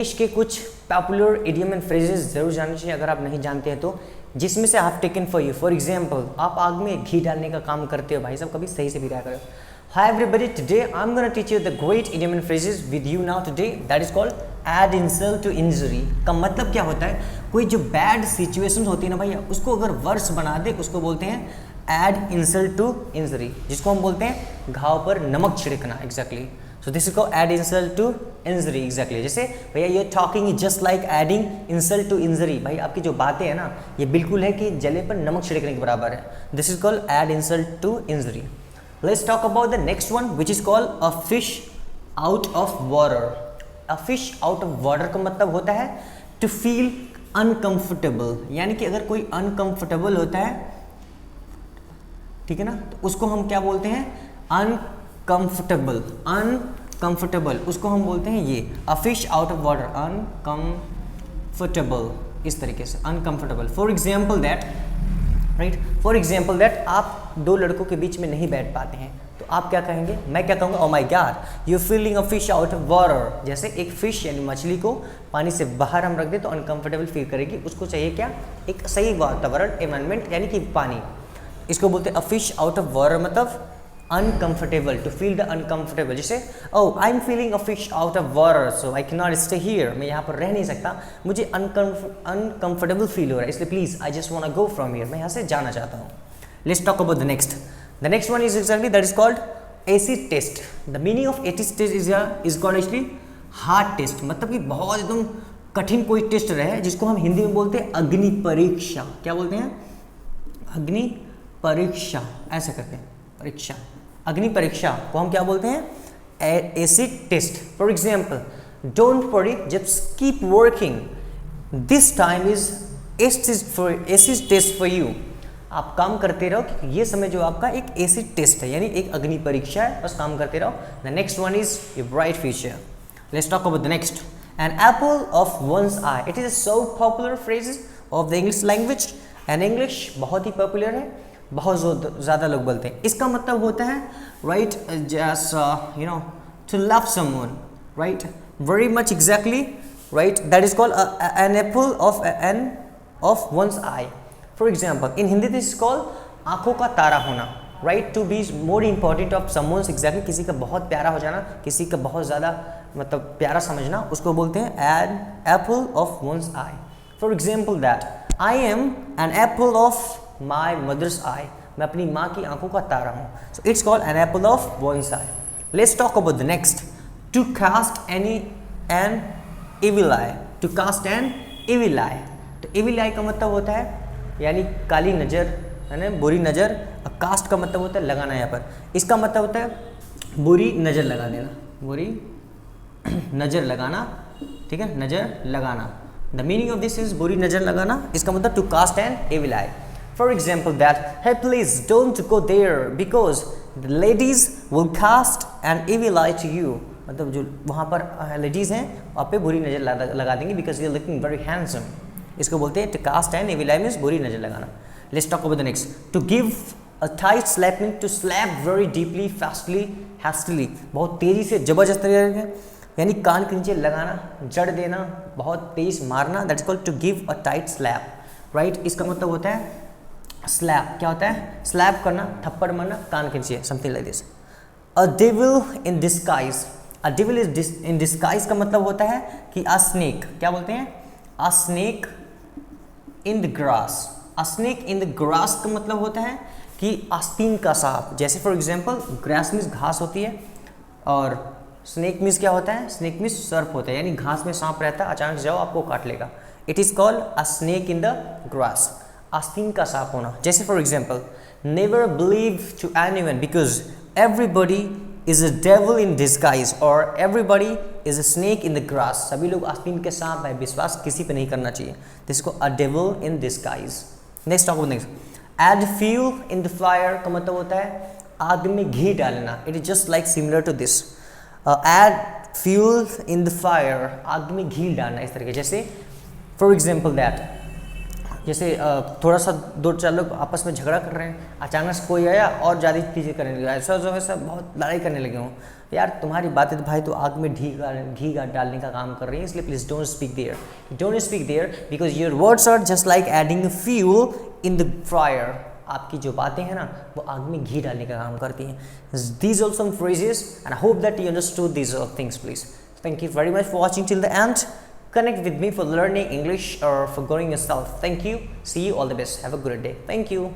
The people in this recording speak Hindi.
इंग्लिश के कुछ पॉपुलर इडियम एंड फ्रेजेस जरूर जानने चाहिए अगर आप नहीं जानते हैं तो, जिसमें से I have taken for you. For example, आप आग में घी डालने का काम करते हो भाई साहब, कभी सही से भी क्या करो। Hi everybody, today I am gonna teach you the great idiom and phrases with you now today, that is called add insult to injury. का मतलब क्या होता है, कोई जो बैड सिचुएशन होती है ना भैया, उसको अगर वर्स बना दे उसको बोलते हैं एड इंसल्ट टू इंजरी, जिसको हम बोलते हैं घाव पर नमक छिड़कना। Exactly, so this is called add insult to injury। exactly, जैसे भैया ये talking is just like adding insult to injury। भाई आपकी जो बातें हैं ना, ये बिल्कुल है कि जले पर नमक छिड़कने के बराबर है। this is called add insult to injury। let's talk about the next one which is called a fish out of water। a fish out of water का मतलब होता है to feel uncomfortable, यानी कि अगर कोई uncomfortable होता है, ठीक है ना, तो उसको हम क्या बोलते हैं, अनकंफर्टेबल, उसको हम बोलते हैं ये अ fish out of water, uncomfortable, इस तरीके से uncomfortable. For example that, right, for example that आप दो लड़कों के बीच में नहीं बैठ पाते हैं, तो आप क्या कहेंगे, मैं क्या कहूँगा, oh my god you feeling a fish out of water. जैसे एक फिश यानी मछली को पानी से बाहर हम रख दे तो अनकंफर्टेबल फील करेगी, उसको चाहिए क्या, एक सही वातावरण, एनवायरनमेंट, यानी कि पानी। इसको बोलते हैं a fish out of water, मतलब uncomfortable, to feel the uncomfortable. जैसे oh I am feeling a fish out of water so I can not stay here, मैं यहाँ पर रह नहीं सकता, मुझे अनकंफर्टेबल फील हो रहा है, इसलिए please I just want to go from here, मैं यहाँ से जाना चाहता हूँ। Let's talk about the next. The next one is exactly that is called acid test. The meaning of acid test is called actually hard test, मतलब कि बहुत एकदम कठिन कोई टेस्ट रहे, जिसको हम हिंदी में बोलते हैं अग्नि परीक्षा। क्या बोलते हैं, अग्नि परीक्षा, ऐसे करते हैं, परीक्षा, अग्नि परीक्षा को हम क्या बोलते हैं, acid test. For example, don't worry, just keep working, this time is acid test for you. आप काम करते रहो, क्योंकि ये समय जो आपका एक एसिड टेस्ट है, यानी एक अग्नि परीक्षा है, बस काम करते रहो। The next one is your bright future. Let's talk about the next, an apple of one's eye. It is a so popular phrase of the English language, and English बहुत ही पॉपुलर है, बहुत ज़्यादा लोग बोलते हैं। इसका मतलब होता है, right, just you know to love someone, right, very much, exactly, right, that is called an apple of one's eye. For example, in Hindi this is called आंखों का तारा होना, right, to be more important of someone's, exactly, किसी का बहुत प्यारा हो जाना, किसी का बहुत ज़्यादा मतलब प्यारा समझना, उसको बोलते हैं an apple of one's eye. For example that I am an apple of my mother's eye, मैं अपनी माँ की आंखों का तारा हूँ, so it's called an apple of one's eye. Let's talk about the next, to cast an evil eye. To cast an evil eye, तो इविल आई का मतलब होता है यानी काली नज़र, है ना, बुरी नज़र। कास्ट का मतलब होता है लगाना, यहाँ पर इसका मतलब होता है बुरी नज़र लगा देना, बुरी नज़र लगाना, ठीक है, नज़र लगाना। The meaning of this is बुरी नज़र लगाना, इसका मतलब to cast an evil eye. For example that, hey please don't go there because the ladies will cast an evil eye to you। मतलब जो वहाँ पर लेडीज़ हैं आप पे बुरी नज़र लगा देंगी, because you are looking very handsome। इसको बोलते हैं to cast an evil eye means बुरी नज़र लगाना। Let's talk about the next, to give a tight slap means to slap very deeply, fastly, hastily। बहुत तेज़ी से जबरदस्त तरीके, यानी कान के नीचे लगाना, जड़ देना, बहुत तेज मारना, that is called to give a tight slap, right। इसका मतलब होता है स्लैप। क्या होता है, स्लैप करना, थप्पड़ मारना कान के नीचे, something like this. A devil in disguise, a devil is in disguise का मतलब होता है कि अ स्नेक, क्या बोलते हैं, अ snake in the grass. A snake in the grass का मतलब होता है कि आस्तीन का सांप। जैसे फॉर एग्जांपल, ग्रास मीन्स घास होती है, और स्नेक मीन्स क्या होता है, स्नेक मीन्स सर्प होता है, यानी घास में सांप रहता है, अचानक जाओ आपको काट लेगा। It is called a snake in the grass, आस्तीन का सांप होना। जैसे for example, never believe to anyone because everybody is a devil in disguise, और everybody is a snake in the grass. सभी लोग आस्तीन के सांप है, विश्वास किसी पे नहीं करना चाहिए, जिसको a devil in disguise. Next talk next, add fuel in the fire का मतलब होता है आग में घी डालना। It is just like similar to this, add fuel in the fire, आग में घी डालना, इस तरीके। जैसे फॉर एग्जाम्पल दैट, जैसे थोड़ा सा दो चार लोग आपस में झगड़ा कर रहे हैं, अचानक से कोई आया और ज़्यादा चीज़ें करने लगा, ऐसा जो है सब बहुत लड़ाई करने लगे हों, यार तुम्हारी बातें तो भाई तो आग में घी डालने का काम कर रही है, इसलिए please don't speak there because your words are just like adding fuel in the fire. आपकी जो बातें हैं ना वो आग में घी डालने का काम करती हैं। These are some phrases and I hope that you understood these things please. Thank you very much for watching till the end. Connect with me for learning English or for growing yourself. Thank you. See you. All the best. Have a good day. Thank you.